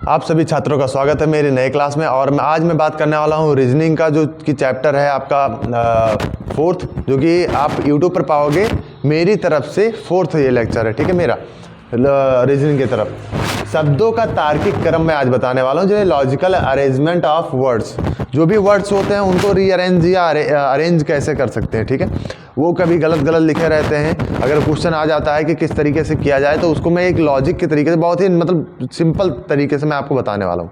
आप सभी छात्रों का स्वागत है मेरी नए क्लास में। और आज मैं बात करने वाला हूँ रीजनिंग का, जो कि चैप्टर है आपका फोर्थ, जो कि आप यूट्यूब पर पाओगे। मेरी तरफ से फोर्थ ये लेक्चर है, ठीक है, मेरा रीजनिंग की तरफ। शब्दों का तार्किक क्रम मैं आज बताने वाला हूँ, जो लॉजिकल अरेंजमेंट ऑफ वर्ड्स। जो भी वर्ड्स होते हैं उनको रीअरेंज या अरेंज कैसे कर सकते हैं, ठीक है। वो कभी गलत गलत लिखे रहते हैं। अगर क्वेश्चन आ जाता है कि किस तरीके से किया जाए, तो उसको मैं एक लॉजिक के तरीके से, बहुत ही मतलब सिंपल तरीके से मैं आपको बताने वाला हूँ।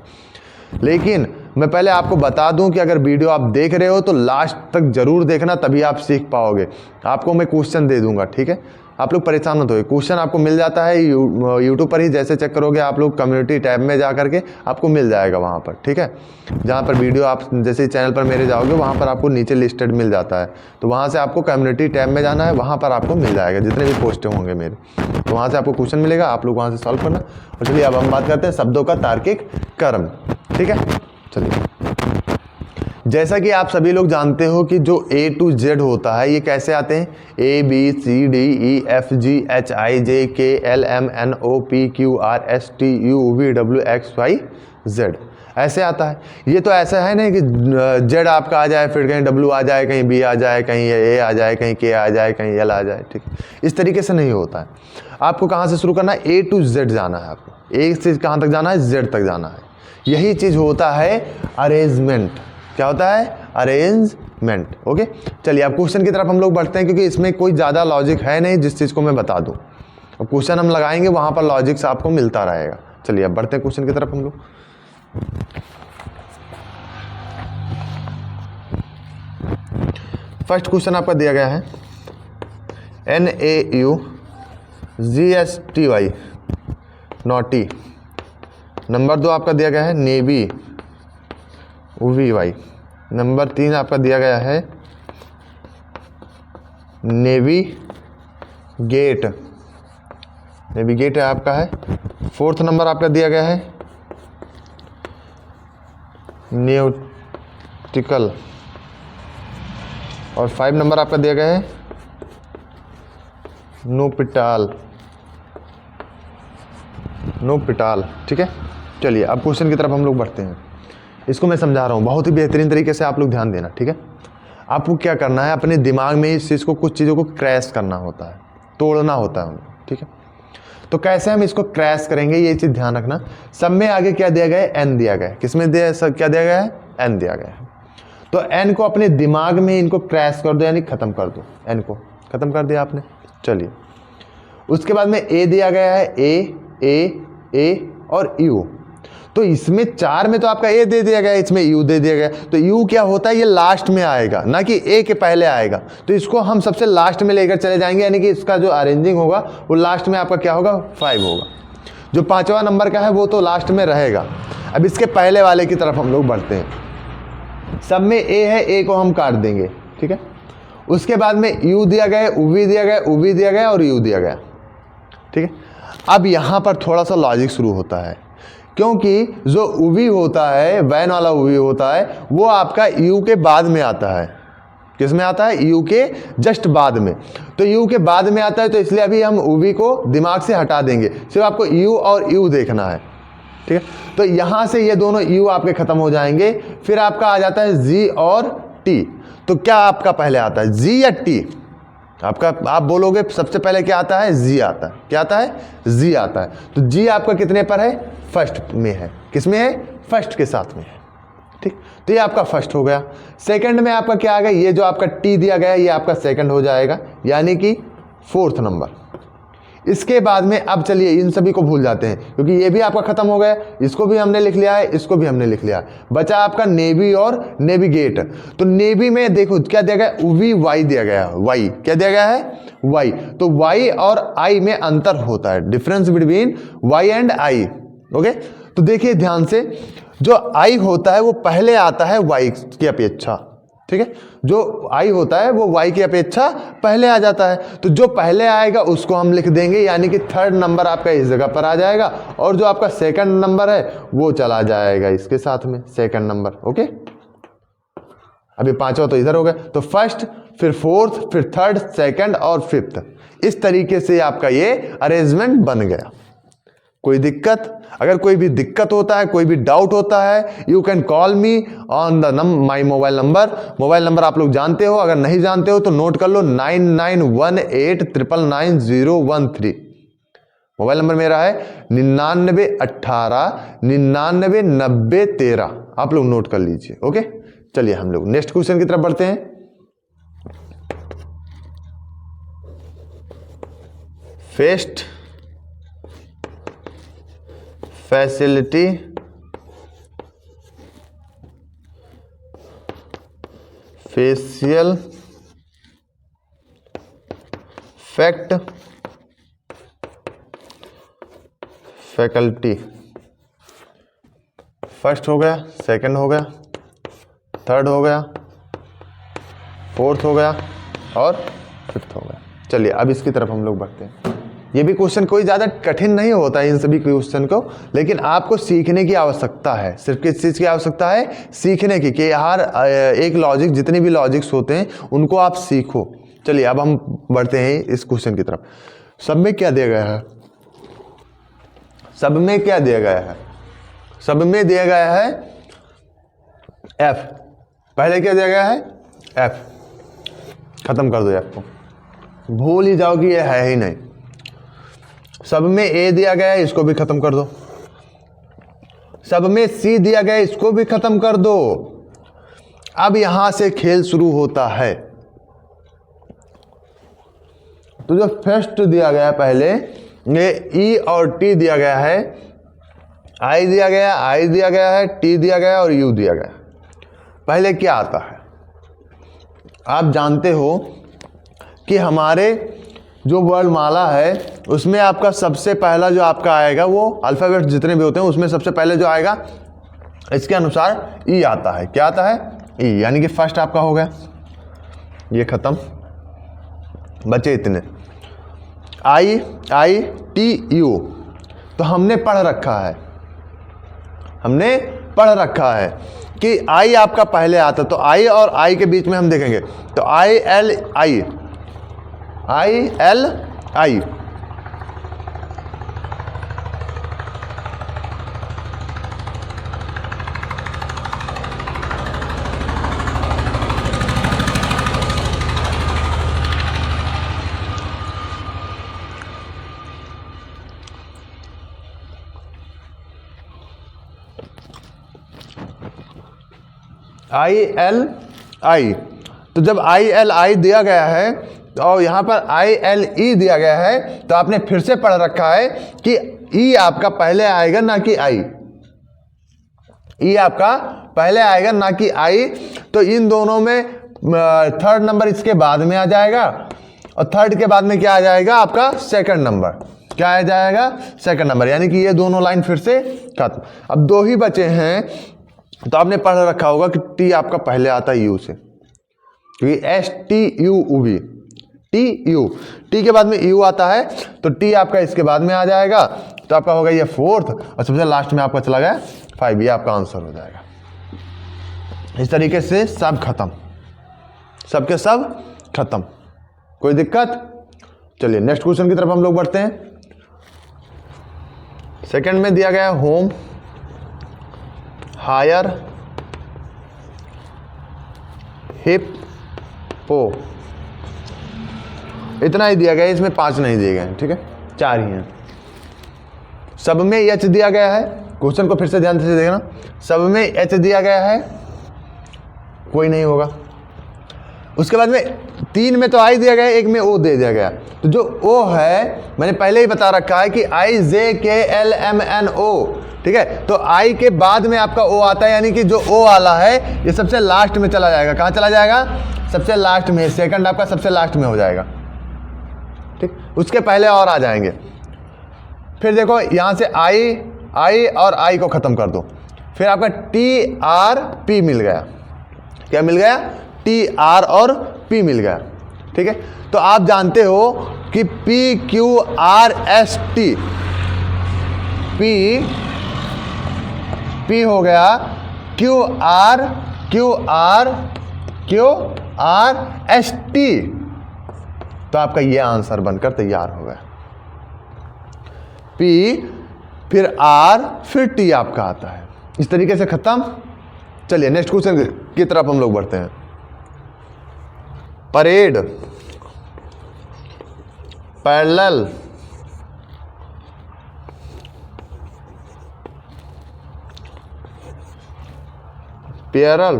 लेकिन मैं पहले आपको बता दूं कि अगर वीडियो आप देख रहे हो तो लास्ट तक जरूर देखना, तभी आप सीख पाओगे। आपको मैं क्वेश्चन दे दूंगा, ठीक है। आप लोग परेशान मत होइए, क्वेश्चन आपको मिल जाता है यूट्यूब पर ही। जैसे चेक करोगे आप लोग कम्युनिटी टैब में जा करके, आपको मिल जाएगा वहाँ पर, ठीक है। जहाँ पर वीडियो आप जैसे चैनल पर मेरे जाओगे, वहाँ पर आपको नीचे लिस्टेड मिल जाता है। तो वहाँ से आपको कम्युनिटी टैब में जाना है, वहाँ पर आपको मिल जाएगा जितने भी पोस्ट होंगे मेरे। तो वहाँ से आपको क्वेश्चन मिलेगा, आप लोग वहाँ से सॉल्व करना। और चलिए अब हम बात करते हैं शब्दों का तार्किक क्रम, ठीक है। चलिए, जैसा कि आप सभी लोग जानते हो कि जो A to Z होता है, ये कैसे आते हैं? A B C D E F G H I J K L M N O P Q R S T U V W X Y Z ऐसे आता है। ये तो ऐसा है नहीं कि Z आपका आ जाए, फिर कहीं W आ जाए, कहीं B आ जाए, कहीं A आ जाए, कहीं K आ जाए, कहीं L आ जाए, ठीक है। इस तरीके से नहीं होता है। आपको कहाँ से शुरू करना है? A to Z जाना है आपको। A से कहाँ तक जाना है? Z तक जाना है। यही चीज़ होता है अरेंजमेंट। क्या होता है? अरेंजमेंट। ओके, चलिए अब क्वेश्चन की तरफ हम लोग बढ़ते हैं, क्योंकि इसमें कोई ज़्यादा लॉजिक है नहीं जिस चीज़ को मैं बता दूं। अब क्वेश्चन हम लगाएंगे, वहाँ पर लॉजिक्स आपको मिलता रहेगा। चलिए अब बढ़ते हैं क्वेश्चन की तरफ हम लोग। फर्स्ट क्वेश्चन आपका दिया गया है NAUGSTY नॉटी। नंबर 2 आपका दिया गया है नेवी UVY। नंबर 3 आपका दिया गया है नेविगेट। नेविगेट है आपका है। 4th नंबर आपका दिया गया है न्यूटिकल। और 5 नंबर आपका दिया गया है नोपिटाल। नोपिटाल, ठीक है। चलिए अब क्वेश्चन की तरफ हम लोग बढ़ते हैं। इसको मैं समझा रहा हूँ बहुत ही बेहतरीन तरीके से, आप लोग ध्यान देना, ठीक है। आपको क्या करना है, अपने दिमाग में इस चीज़ को, कुछ चीज़ों को क्रैश करना होता है, तोड़ना होता है उनको, ठीक है। तो कैसे हम इसको क्रैश करेंगे, ये चीज़ ध्यान रखना। सब में आगे क्या दिया गया है? एन दिया गया है। किसमें दिया है? क्या दिया गया है? एन दिया गया है। तो एन को अपने दिमाग में इनको क्रैश कर दो, यानी ख़त्म कर दो। एन को ख़त्म कर दिया आपने। चलिए, उसके बाद में ए दिया गया है, ए और यू। तो इसमें 4 में तो आपका ए दे दिया गया, इसमें यू दे दिया गया। तो यू क्या होता है? ये लास्ट में आएगा, ना कि ए के पहले आएगा। तो इसको हम सबसे लास्ट में लेकर चले जाएंगे, यानी कि इसका जो अरेंजिंग होगा वो लास्ट में आपका क्या होगा? 5 होगा। जो 5वां नंबर का है वो तो लास्ट में रहेगा। अब इसके पहले वाले की तरफ हम लोग बढ़ते हैं। सब में ए है, ए को हम काट देंगे, ठीक है। उसके बाद में यू दिया गया, उवी दिया गया, उवी दिया गया और यू दिया गया, ठीक है। अब यहाँ पर थोड़ा सा लॉजिक शुरू होता है, क्योंकि जो उवी होता है, वैन वाला उवी होता है, वो आपका यू के बाद में आता है। किस में आता है? यू के जस्ट बाद में। तो यू के बाद में आता है, तो इसलिए अभी हम उवी को दिमाग से हटा देंगे, सिर्फ आपको यू और यू देखना है, ठीक है। तो यहाँ से ये दोनों यू आपके खत्म हो जाएंगे। फिर आपका आ जाता है जी और टी। तो क्या आपका पहले आता है, जी या टी? आपका, आप बोलोगे सबसे पहले क्या आता है? जी आता है। क्या आता है? जी आता है। तो जी आपका कितने पर है? फर्स्ट में है। किस में है? फर्स्ट के साथ में है, ठीक। तो ये आपका फर्स्ट हो गया। सेकंड में आपका क्या आ गया? ये जो आपका टी दिया गया है, ये आपका सेकंड हो जाएगा, यानी कि 4th नंबर। इसके बाद में अब चलिए इन सभी को भूल जाते हैं, क्योंकि ये भी आपका खत्म हो गया। इसको भी हमने लिख लिया है, इसको भी हमने लिख लिया है। बचा आपका नेवी और नेविगेट। तो नेवी में देखो क्या दिया गया? उवी वाई दिया गया है। वाई क्या दिया गया है? वाई। तो वाई और आई में अंतर होता है, difference between Y and I. Okay, तो देखिए ध्यान से, जो आई होता है वो पहले आता है वाई की अपेक्षा, ठीक है। जो आई होता है वो वाई की अपेक्षा पहले आ जाता है। तो जो पहले आएगा उसको हम लिख देंगे, यानी कि 3rd नंबर आपका इस जगह पर आ जाएगा, और जो आपका 2nd नंबर है वो चला जाएगा इसके साथ में, 2nd नंबर। ओके, अभी 5वां तो इधर हो गया। तो फर्स्ट, फिर 4th, फिर 3rd, 2nd और 5th। इस तरीके से आपका ये अरेंजमेंट बन गया। कोई दिक्कत? अगर कोई भी दिक्कत होता है, कोई भी डाउट होता है, you can call me on the my mobile number. Mobile number आप लोग जानते हो, अगर नहीं जानते हो तो नोट कर लो 9918999013। मोबाइल नंबर मेरा है 9918999013। आप लोग नोट कर लीजिए। ओके, चलिए हम लोग नेक्स्ट क्वेश्चन की तरफ बढ़ते हैं। Fest facility facial fact faculty. First हो गया, सेकंड हो गया, थर्ड हो गया, फोर्थ हो गया और फिफ्थ हो गया। चलिए अब इसकी तरफ हम लोग बढ़ते हैं। ये भी क्वेश्चन कोई ज़्यादा कठिन नहीं होता है इन सभी क्वेश्चन को, लेकिन आपको सीखने की आवश्यकता है। सिर्फ किस चीज़ की आवश्यकता है? सीखने की, कि हर एक लॉजिक, जितने भी लॉजिक्स होते हैं उनको आप सीखो। चलिए अब हम बढ़ते हैं इस क्वेश्चन की तरफ। सब में क्या दिया गया है? सब में क्या दिया गया है? सब में दिया गया है f। पहले क्या दिया गया है? f। खत्म कर दो f को, भूल ही जाओ कि ये है ही नहीं। सब में a दिया गया है, इसको भी खत्म कर दो। सब में c दिया गया है, इसको भी खत्म कर दो। अब यहां से खेल शुरू होता है। तो जो फर्स्ट दिया गया है, पहले ये e और t दिया गया है, i दिया गया, i दिया गया है, t दिया गया और u दिया गया। पहले क्या आता है? आप जानते हो कि हमारे जो वर्णमाला है उसमें आपका सबसे पहला जो आपका आएगा वो अल्फाबेट जितने भी होते हैं उसमें सबसे पहले जो आएगा इसके अनुसार ई आता है। क्या आता है? ई, यानी कि फर्स्ट आपका हो गया। ये खत्म, बचे इतने आई आई टी यू। तो हमने पढ़ रखा है, हमने पढ़ रखा है कि आई आपका पहले आता। तो आई और आई के बीच में हम देखेंगे तो I L I, I L I. I L I. तो जब आई एल आई दिया गया है और यहाँ पर आई एल ई दिया गया है, तो आपने फिर से पढ़ रखा है कि ई आपका पहले आएगा ना कि आई। ई आपका पहले आएगा ना कि आई। तो इन दोनों में थर्ड नंबर इसके बाद में आ जाएगा और थर्ड के बाद में क्या आ जाएगा? आपका सेकंड नंबर। क्या आ जाएगा? Second number. यानी कि ये दोनों लाइन फिर से खत्म। अब दो ही बचे हैं। तो आपने पढ़ रखा होगा कि टी आपका पहले आता है यू से, क्योंकि S T U V, T U, T के बाद में यू आता है तो टी आपका इसके बाद में आ जाएगा। तो आपका होगा ये फोर्थ और सबसे लास्ट में आपका चला गया 5। ये आपका आंसर हो जाएगा। इस तरीके से सब खत्म, सबके सब खत्म। कोई दिक्कत? चलिए नेक्स्ट क्वेश्चन की तरफ हम लोग बढ़ते हैं। सेकंड में दिया गया है होम, हायर, हिप, पो। इतना ही दिया गया है, इसमें 5 नहीं दिए गए हैं। ठीक है, 4 ही हैं। सब में एच दिया गया है। क्वेश्चन को फिर से ध्यान से देखना। सब में एच दिया गया है, कोई नहीं होगा। उसके बाद में 3 में तो आई दिया गया है, 1 में ओ दे दिया गया। तो जो ओ है मैंने पहले ही बता रखा है कि आई जे के एल एम एन ओ। ठीक है, तो आई के बाद में आपका ओ आता है, यानी कि जो ओ वाला है ये सबसे लास्ट में चला जाएगा। कहाँ चला जाएगा? सबसे लास्ट में। सेकंड आपका सबसे लास्ट में हो जाएगा। ठीक, उसके पहले और आ जाएंगे। फिर देखो यहां से आई, आई और आई को खत्म कर दो। फिर आपका टी आर पी मिल गया। क्या मिल गया? टी आर और पी मिल गया। ठीक है, तो आप जानते हो कि P Q R S T, P हो गया, क्यू आर एस टी। तो आपका ये आंसर बनकर तैयार हो गया। फिर आर, फिर टी आपका आता है। इस तरीके से खत्म। चलिए नेक्स्ट क्वेश्चन की तरफ हम लोग बढ़ते हैं। परेड, पैरेलल, पैरेलल,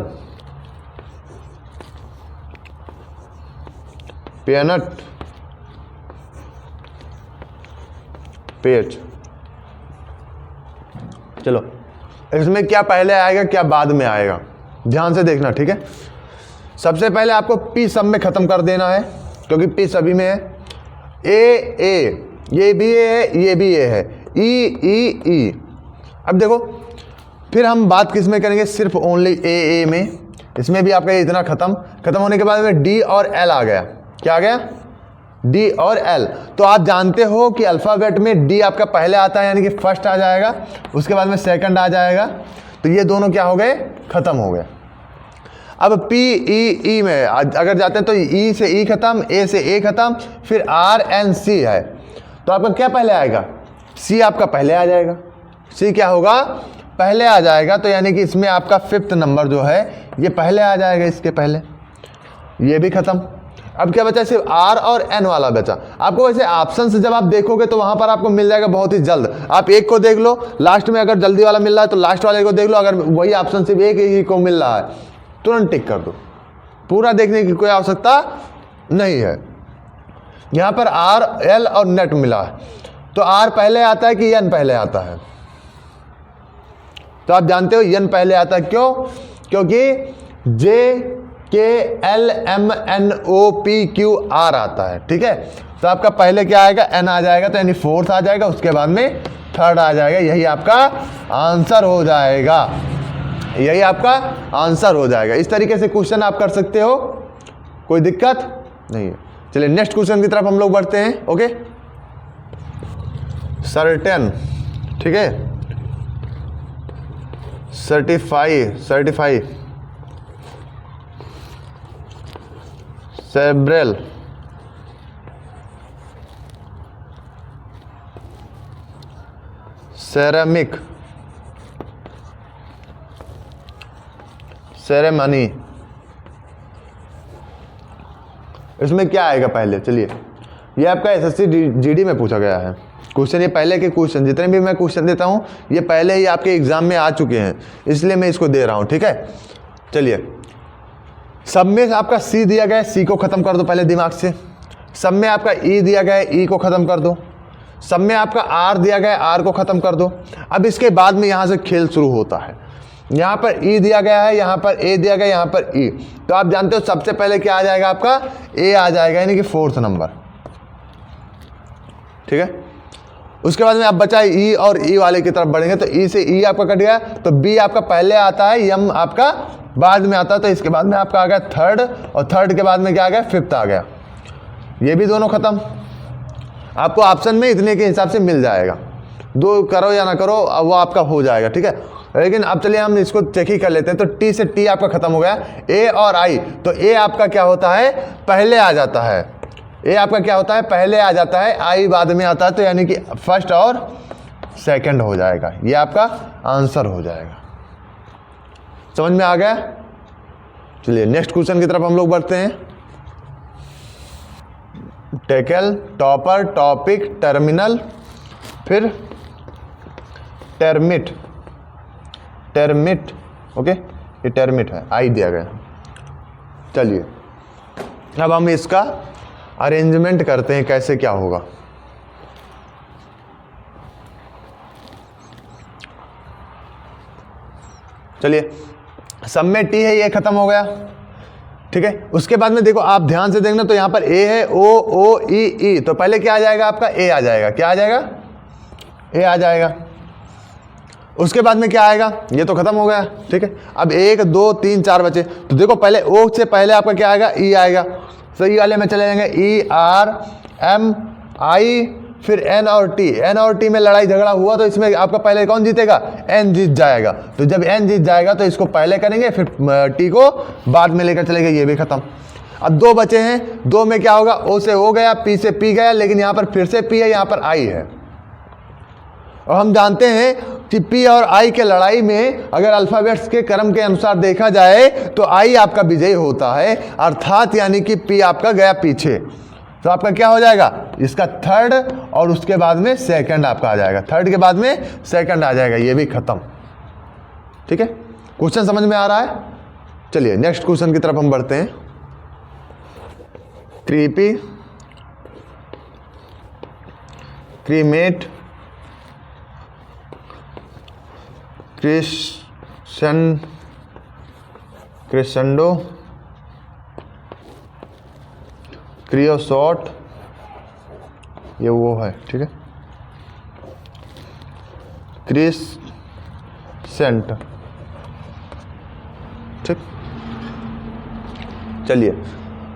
पेनट, पेच। चलो इसमें क्या पहले आएगा क्या बाद में आएगा, ध्यान से देखना, ठीक है। सबसे पहले आपको पी सब में खत्म कर देना है, क्योंकि पी सभी में है। ए, ये भी ए है, ये भी ए है, ई। अब देखो फिर हम बात किस में करेंगे, सिर्फ ओनली ए में। इसमें भी आपका ये इतना खत्म होने के बाद में डी और एल आ गया। क्या आ गया, डी और एल। तो आप जानते हो कि अल्फ़ाबेट में डी आपका पहले आता है, यानी कि फर्स्ट आ जाएगा, उसके बाद में सेकंड आ जाएगा। तो ये दोनों क्या हो गए, खत्म हो गए। अब पी ई में अगर जाते हैं तो ई से ई खत्म, ए से ए खत्म, फिर आर एन सी है। तो आपका क्या पहले आएगा, सी आपका पहले आ जाएगा। सी क्या होगा, पहले आ जाएगा। तो यानी कि इसमें आपका 5th नंबर जो है ये पहले आ जाएगा, इसके पहले। ये भी खत्म। अब क्या बचा, सिर्फ आर और एन वाला बचा। आपको वैसे ऑप्शन से जब आप देखोगे तो वहां पर आपको मिल जाएगा बहुत ही जल्द। आप एक को देख लो, लास्ट में अगर जल्दी वाला मिल रहा है तो लास्ट वाले को देख लो। अगर वही ऑप्शन सिर्फ एक ही को मिल रहा है, तुरंत टिक कर दो, पूरा देखने की कोई आवश्यकता नहीं है। यहां पर आर, एल और नेट मिला है, तो आर पहले आता है कि एन पहले आता है। तो आप जानते हो एन पहले आता है, क्यों, क्योंकि J K L M N O P Q R आता है, ठीक है। तो आपका पहले क्या आएगा, एन आ जाएगा, तो यानी 4th आ जाएगा, उसके बाद में 3rd आ जाएगा। यही आपका आंसर हो जाएगा, यही आपका आंसर हो जाएगा। इस तरीके से क्वेश्चन आप कर सकते हो, कोई दिक्कत नहीं है। चलिए नेक्स्ट क्वेश्चन की तरफ हम लोग बढ़ते हैं। ओके, सर्टेन, ठीक है, सर्टिफाई, सेब्रेल, सेरेमिक, सेरेमनी। इसमें क्या आएगा पहले, चलिए ये आपका एसएससी जीडी में पूछा गया है क्वेश्चन। ये पहले के क्वेश्चन, जितने भी मैं क्वेश्चन देता हूँ ये पहले ही आपके एग्जाम में आ चुके हैं, इसलिए मैं इसको दे रहा हूँ, ठीक है। चलिए सब में आपका सी दिया गया है, सी को खत्म कर दो पहले दिमाग से। सब में आपका ई दिया गया है, ई को खत्म कर दो। सब में आपका आर दिया गया है, आर को खत्म कर दो। अब इसके बाद में यहाँ से खेल शुरू होता है। यहाँ पर ई दिया गया है, यहाँ पर ए दिया गया है, यहाँ पर ई। तो आप जानते हो सबसे पहले क्या आ जाएगा, आपका ए आ जाएगा, यानी कि 4th नंबर, ठीक है। उसके बाद में आप बचा ई और ई वाले की तरफ बढ़ेंगे, तो ई से ई आपका कट गया, तो बी आपका पहले आता है, एम आपका बाद में आता है। तो इसके बाद में आपका आ गया 3rd, और 3rd के बाद में क्या आ गया, 5th आ गया। ये भी दोनों खत्म। आपको ऑप्शन में इतने के हिसाब से मिल जाएगा, 2 करो या ना करो वो आपका हो जाएगा, ठीक है। लेकिन अब चलिए हम इसको चेक ही कर लेते हैं। तो टी से टी आपका खत्म हो गया, ए और आई। तो ए आपका क्या होता है, पहले आ जाता है। ए आपका क्या होता है, पहले आ जाता है, आई बाद में आता है। तो यानी कि 1st और 2nd हो जाएगा, ये आपका आंसर हो जाएगा। समझ में आ गया। चलिए नेक्स्ट क्वेश्चन की तरफ हम लोग बढ़ते हैं। टेकल, टॉपर, टॉपिक, टर्मिनल, फिर टर्मिट, ओके, ये टर्मिट है, आई दिया गया। चलिए अब हम इसका अरेंजमेंट करते हैं, कैसे क्या होगा। चलिए सब में टी है, ये खत्म हो गया, ठीक है। उसके बाद में देखो आप ध्यान से देखना, तो यहां पर ए है, ओ ई। तो पहले क्या आ जाएगा, आपका ए आ जाएगा। क्या आ जाएगा, ए आ जाएगा। उसके बाद में क्या आएगा, ये तो खत्म हो गया, ठीक है। अब 1 2 3 4 बचे। तो देखो पहले ओ से पहले आपका क्या आएगा, ई आएगा। तो ई वाले में चले जाएंगे, ई आर एम आई, फिर एन और टी। एन और टी में लड़ाई झगड़ा हुआ, तो इसमें आपका पहले कौन जीतेगा, एन जीत जाएगा। तो जब एन जीत जाएगा तो इसको पहले करेंगे, फिर टी को बाद में लेकर चलेंगे, ये भी खत्म। अब 2 बचे हैं, 2 में क्या होगा, ओ से ओ गया, पी से पी गया, लेकिन यहाँ पर फिर से पी है, यहाँ पर आई है। और हम जानते हैं कि पी और आई के लड़ाई में अगर अल्फ़ाबेट्स के क्रम के अनुसार देखा जाए तो आई आपका विजयी होता है, अर्थात यानी कि पी आपका गया पीछे। तो आपका क्या हो जाएगा, इसका थर्ड और उसके बाद में सेकंड आपका आ जाएगा, थर्ड के बाद में सेकंड आ जाएगा, ये भी खत्म। ठीक है, क्वेश्चन समझ में आ रहा है। चलिए नेक्स्ट क्वेश्चन की तरफ हम बढ़ते हैं। क्रीपी, क्रीमेट, क्रिसेंडो, क्रियोसोट, ये वो है। ठीक है, क्रिसेंट। ठीक, चलिए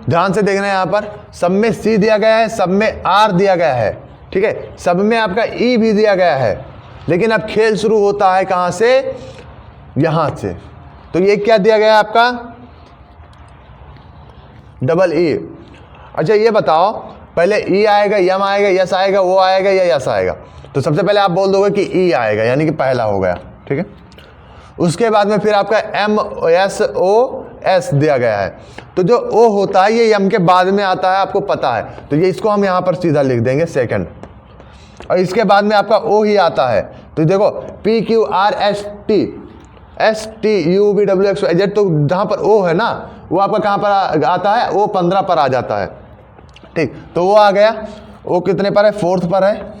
ध्यान से देखना है, यहां पर सब में सी दिया गया है, सब में आर दिया गया है। ठीक है, सब में आपका ई भी दिया गया है, लेकिन अब खेल शुरू होता है कहां से, यहां से। तो ये क्या दिया गया है आपका, डबल ई। अच्छा ये बताओ, पहले ई आएगा, यम आएगा, यस आएगा, वो आएगा या यस आएगा। तो सबसे पहले आप बोल दोगे कि ई आएगा, यानी कि पहला हो गया। ठीक है, उसके बाद में फिर आपका एम एस ओ एस दिया गया है। तो जो ओ होता है ये यम के बाद में आता है, आपको पता है। तो ये इसको हम यहां पर सीधा लिख देंगे सेकंड, और इसके बाद में आपका ओ ही आता है। तो देखो P Q R S T, S T U V W X Y Z, तो जहां पर ओ है ना वो आपका कहां पर आता है, ओ 15 पर आ जाता है। ठीक, तो वो आ गया, ओ कितने पर है, फोर्थ पर है।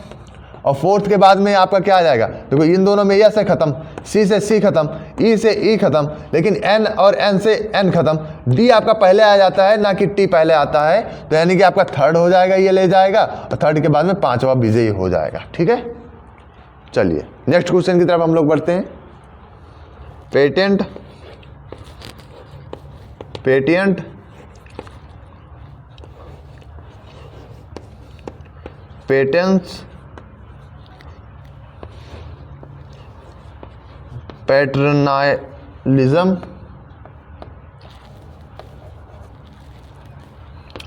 और फोर्थ के बाद में आपका क्या आ जाएगा, देखो इन दोनों में यस से खत्म, सी से सी खत्म, ई से ई खत्म, लेकिन एन और एन से एन खत्म, डी आपका पहले आ जाता है ना कि टी पहले आता है। तो यानी कि आपका थर्ड हो जाएगा, ये ले जाएगा, और थर्ड के बाद में पांचवा विजयी हो जाएगा। ठीक है, चलिए नेक्स्ट क्वेश्चन की तरफ हम लोग बढ़ते हैं। पेटेंट, पेटेंट, पेटेंट्स, पैटर्नलिज्म,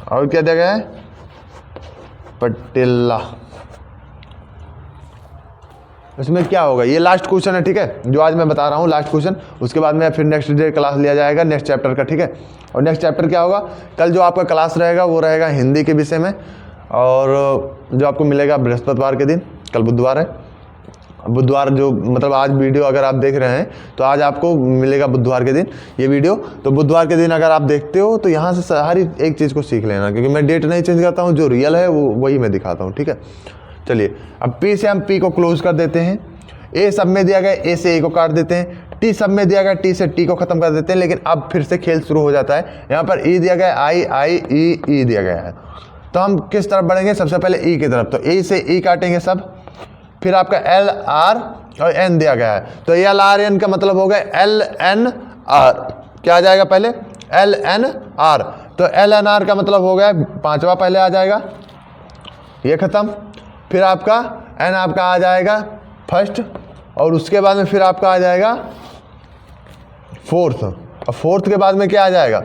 और क्या दिया गया है, पटेला। इसमें क्या होगा, ये लास्ट क्वेश्चन है। ठीक है, जो आज मैं बता रहा हूँ लास्ट क्वेश्चन, उसके बाद में फिर नेक्स्ट डे क्लास लिया जाएगा नेक्स्ट चैप्टर का। ठीक है, और नेक्स्ट चैप्टर क्या होगा, कल जो आपका क्लास रहेगा वो रहेगा हिंदी के विषय में, और जो आपको मिलेगा बृहस्पतिवार के दिन, कल बुधवार है, बुधवार जो मतलब आज वीडियो अगर आप देख रहे हैं तो आज आपको मिलेगा बुधवार के दिन ये वीडियो। तो बुधवार के दिन अगर आप देखते हो तो यहाँ से हर एक चीज़ को सीख लेना, क्योंकि मैं डेट नहीं चेंज करता हूँ, जो रियल है वो वही मैं दिखाता हूँ। ठीक है, चलिए अब पी से हम पी को क्लोज कर देते हैं, ए सब में दिया गया, ए से ए को काट देते हैं, टी सब में दिया गया, टी से टी को खत्म कर देते हैं। लेकिन अब फिर से खेल शुरू हो जाता है, यहाँ पर ई दिया गया, आई आई ई दिया गया है। तो हम किस तरफ बढ़ेंगे, सबसे पहले ई की तरफ। तो ए से ई काटेंगे सब, फिर आपका एल आर और एन दिया गया है। तो एल आर एन का मतलब हो गया एल एन आर, क्या आ जाएगा पहले, एल एन आर। तो एल एन आर का मतलब हो गया पांचवा पहले आ जाएगा, ये खत्म। फिर आपका एन आपका आ जाएगा फर्स्ट, और उसके बाद में फिर आपका आ जाएगा फोर्थ, और फोर्थ के बाद में क्या आ जाएगा,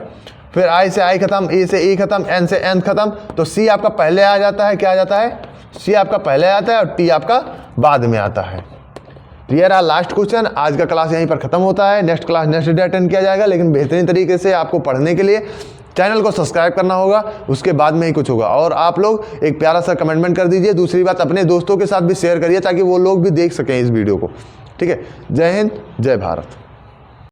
फिर आई से आई खत्म, ई से ई खत्म, एन से एन खत्म। तो सी आपका पहले आ जाता है, क्या आ जाता है, सी आपका पहले आता है और टी आपका बाद में आता है। तो ये रहा लास्ट क्वेश्चन। आज का क्लास यहीं पर खत्म होता है, next class next day attend किया जाएगा। लेकिन बेहतरीन तरीके से आपको पढ़ने के लिए चैनल को सब्सक्राइब करना होगा, उसके बाद में ही कुछ होगा। और आप लोग एक प्यारा सा कमेंटमेंट कर दीजिए। दूसरी बात, अपने दोस्तों के साथ भी शेयर करिए ताकि वो लोग भी देख सकें इस वीडियो को। ठीक है, जय हिंद, जय भारत।